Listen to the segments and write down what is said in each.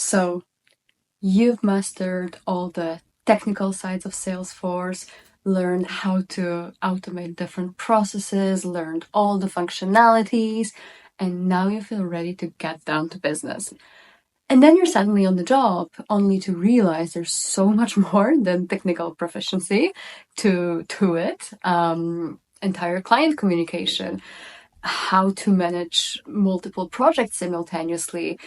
So you've mastered all the technical sides of Salesforce, learned how to automate different processes, learned all the functionalities, and now you feel ready to get down to business. And then you're suddenly on the job, only to realize there's so much more than technical proficiency to it. Entire client communication, how to manage multiple projects simultaneously,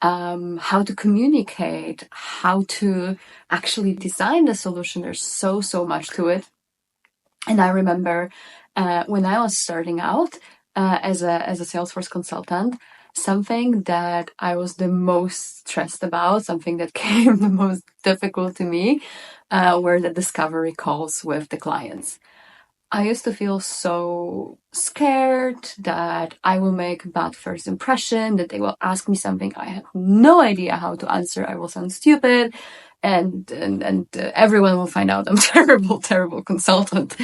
how to communicate, how to actually design the solution. There's so much to it. And I remember when I was starting out as a Salesforce consultant, something that I was the most stressed about, something that came the most difficult to me, were the discovery calls with the clients. I used to feel so scared that I will make a bad first impression, that they will ask me something I have no idea how to answer. I will sound stupid, and everyone will find out I'm terrible consultant.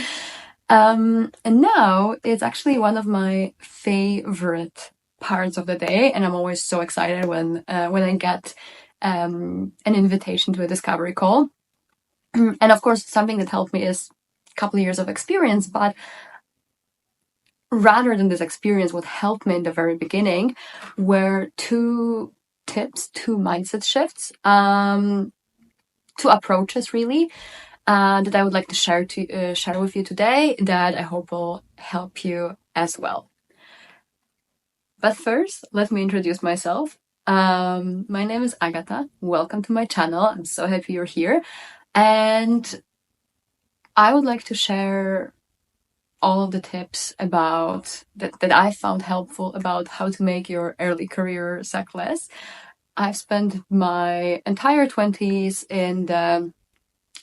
And now it's actually one of my favorite parts of the day, and I'm always so excited when I get an invitation to a discovery call. And of course, something that helped me is couple of years of experience, but rather than this experience, what helped me in the very beginning were two tips, two mindset shifts, two approaches really, that I would like to share with you today that I hope will help you as well. But first, let me introduce myself. My name is Agata. Welcome to my channel. I'm so happy you're here. And I would like to share all of the tips about that I found helpful about how to make your early career suck less. I've spent my entire 20s in the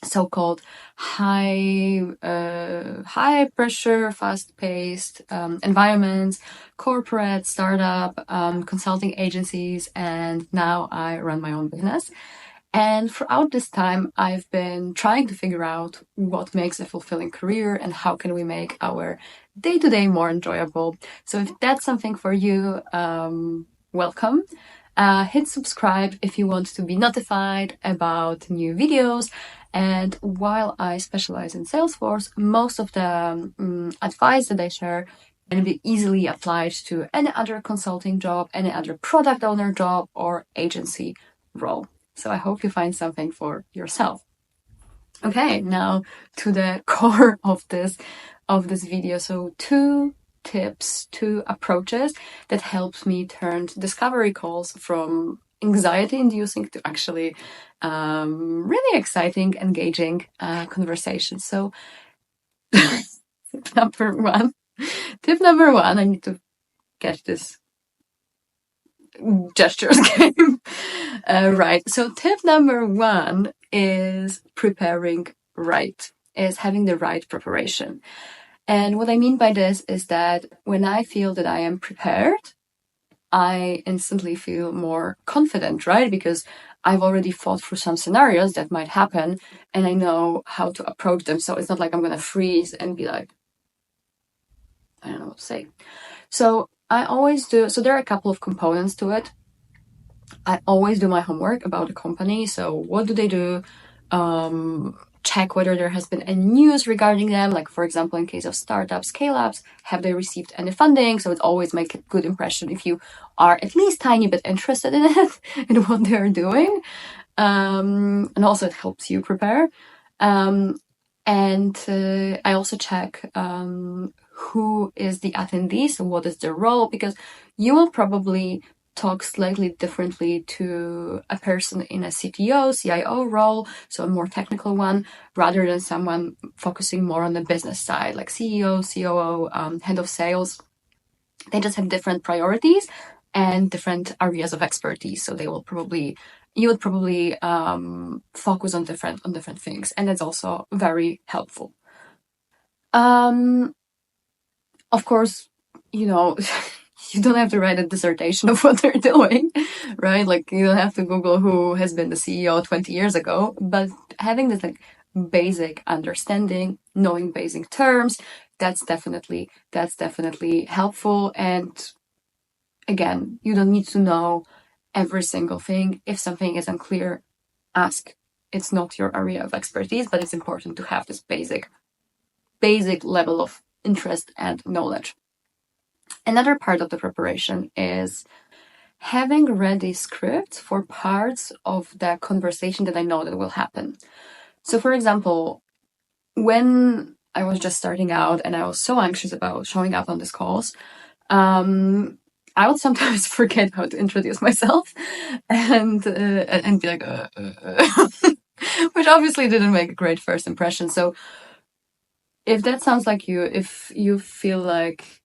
so-called high pressure, fast-paced environments, corporate, startup, consulting agencies, and now I run my own business. And throughout this time, I've been trying to figure out what makes a fulfilling career and how can we make our day-to-day more enjoyable. So if that's something for you, welcome. Hit subscribe if you want to be notified about new videos. And while I specialize in Salesforce, most of the advice that I share can be easily applied to any other consulting job, any other product owner job, or agency role. So I hope you find something for yourself. Okay, now to the core of this video. So two tips, two approaches that helped me turn discovery calls from anxiety-inducing to actually really exciting, engaging conversations. So tip number one, I need to get this gestures game right. So tip number one is preparing right, is having the right preparation. And what I mean by this is that when I feel that I am prepared, I instantly feel more confident, right? Because I've already thought through some scenarios that might happen and I know how to approach them. So it's not like I'm going to freeze and be like, I don't know what to say. So I always do. So there are a couple of components to it. I always do my homework about the company. So what do they do? Check whether there has been any news regarding them. Like, for example, in case of startups, scale-ups, have they received any funding? So it always makes a good impression if you are at least tiny bit interested in it, in what they're doing. And also it helps you prepare. And I also check who is the attendee, so what is their role, because you will probably talk slightly differently to a person in a CTO, CIO role, so a more technical one, rather than someone focusing more on the business side, like CEO, COO, head of sales. They just have different priorities and different areas of expertise, so you would probably focus on different things, and that's also very helpful. Of course, you know, you don't have to write a dissertation of what they're doing, right? Like, you don't have to Google who has been the CEO 20 years ago, but having this like basic understanding, knowing basic terms, that's definitely helpful. And again, you don't need to know every single thing. If something is unclear, ask. It's not your area of expertise, but it's important to have this basic level of interest and knowledge. Another part of the preparation is having ready scripts for parts of the conversation that I know that will happen. So for example, when I was just starting out and I was so anxious about showing up on these calls, I would sometimes forget how to introduce myself and be like, which obviously didn't make a great first impression. So if that sounds like you, if you feel like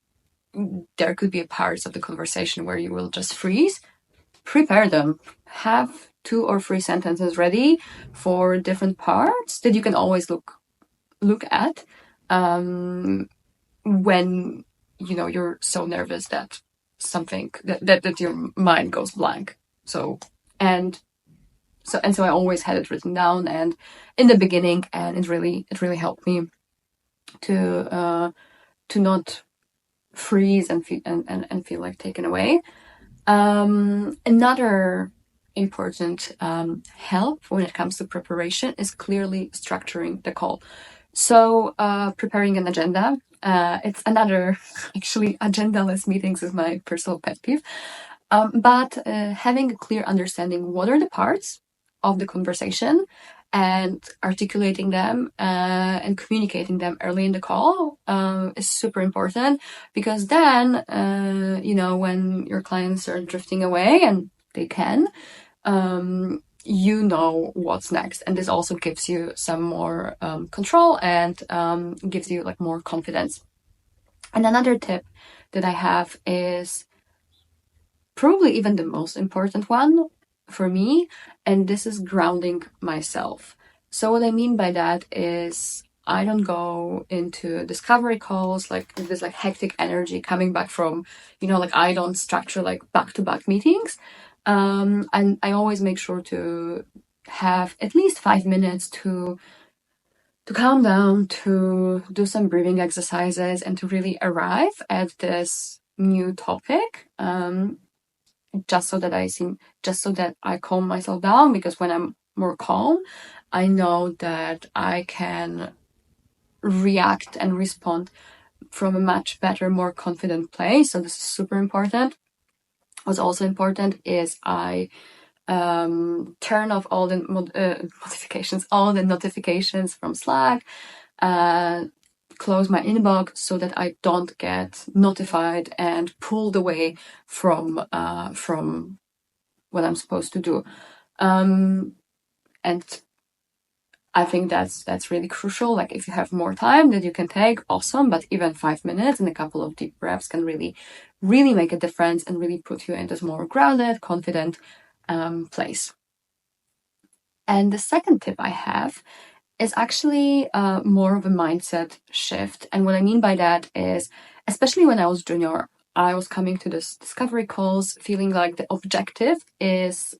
there could be parts of the conversation where you will just freeze, prepare them. Have 2 or 3 sentences ready for different parts that you can always look at when you're so nervous that something that your mind goes blank. So I always had it written down and in the beginning, and it really helped me to not freeze and feel like taken away. Another important help when it comes to preparation is clearly structuring the call. So preparing an agenda. It's another, actually, agendaless meetings is my personal pet peeve. But having a clear understanding what are the parts of the conversation and articulating them and communicating them early in the call is super important, because then, when your clients are drifting away, and they can, you know what's next. And this also gives you some more control and gives you like more confidence. And another tip that I have is probably even the most important one for me, and this is grounding myself. So what I mean by that is I don't go into discovery calls like this like hectic energy coming back from, I don't structure like back-to-back meetings. And I always make sure to have at least 5 minutes to calm down, to do some breathing exercises, and to really arrive at this new topic. Just so that I calm myself down, because when I'm more calm, I know that I can react and respond from a much better, more confident place. So this is super important. What's also important is I turn off all the notifications from Slack, close my inbox so that I don't get notified and pulled away from what I'm supposed to do. And I think that's really crucial. Like if you have more time that you can take, awesome. But even 5 minutes and a couple of deep breaths can really, really make a difference and really put you in this more grounded, confident place. And the second tip I have is actually more of a mindset shift. And what I mean by that is, especially when I was junior, I was coming to this discovery calls feeling like the objective is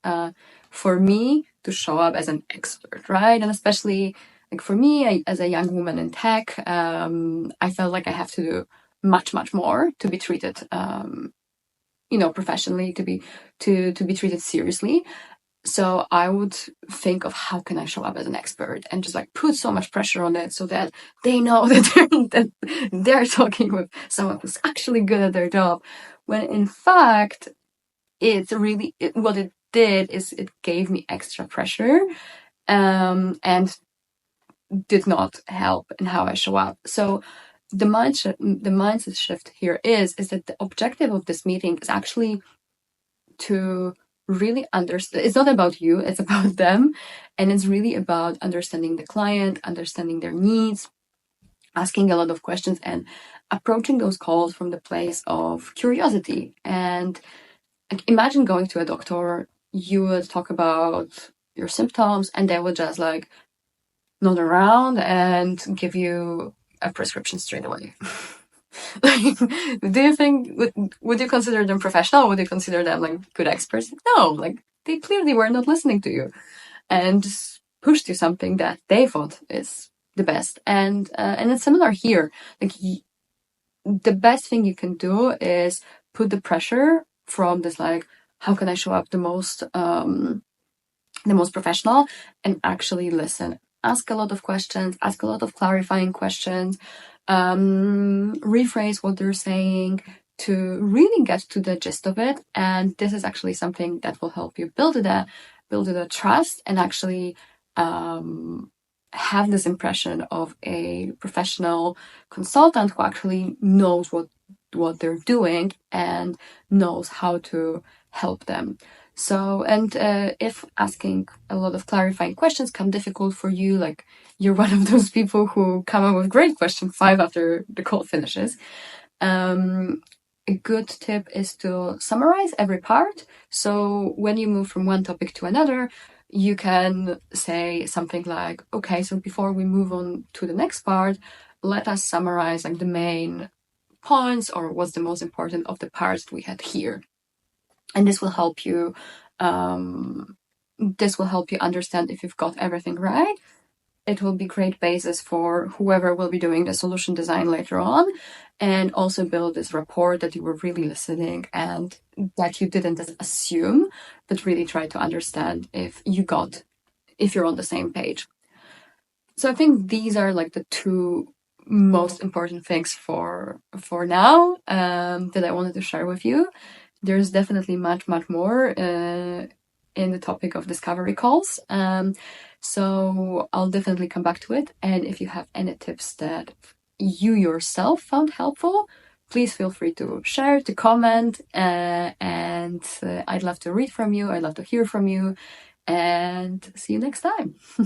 for me to show up as an expert, right? And especially like for me, as a young woman in tech, I felt like I have to do much, much more to be treated, professionally, to be treated seriously. So I would think of how can I show up as an expert and just like put so much pressure on it so that they know that they're talking with someone who's actually good at their job. When in fact, what it did is it gave me extra pressure and did not help in how I show up. So the mindset shift here is that the objective of this meeting is actually to really understand. It's not about you, it's about them. And it's really about understanding the client, understanding their needs, asking a lot of questions, and approaching those calls from the place of curiosity. And imagine going to a doctor, you would talk about your symptoms and they would just like nod around and give you a prescription straight away. Like, do you think, would you consider them professional? Would you consider them like good experts? No, like they clearly were not listening to you and just pushed you something that they thought is the best. And it's similar here. Like the best thing you can do is put the pressure from this like, how can I show up the most professional, and actually listen. Ask a lot of questions, ask a lot of clarifying questions, rephrase what they're saying to really get to the gist of it. And this is actually something that will help you build a trust and actually have this impression of a professional consultant who actually knows what they're doing and knows how to help them. So, and if asking a lot of clarifying questions come difficult for you, like you're one of those people who come up with great question 5 after the call finishes, a good tip is to summarize every part. So when you move from one topic to another, you can say something like, okay, so before we move on to the next part, let us summarize like the main points or what's the most important of the parts we had here. And this will help you understand if you've got everything right. It will be great basis for whoever will be doing the solution design later on, and also build this rapport that you were really listening and that you didn't just assume, but really try to understand if you're on the same page. So I think these are like the two most important things for now that I wanted to share with you. There's definitely much more in the topic of discovery calls. So I'll definitely come back to it. And if you have any tips that you yourself found helpful, please feel free to share, to comment, and I'd love to read from you. I'd love to hear from you, and see you next time.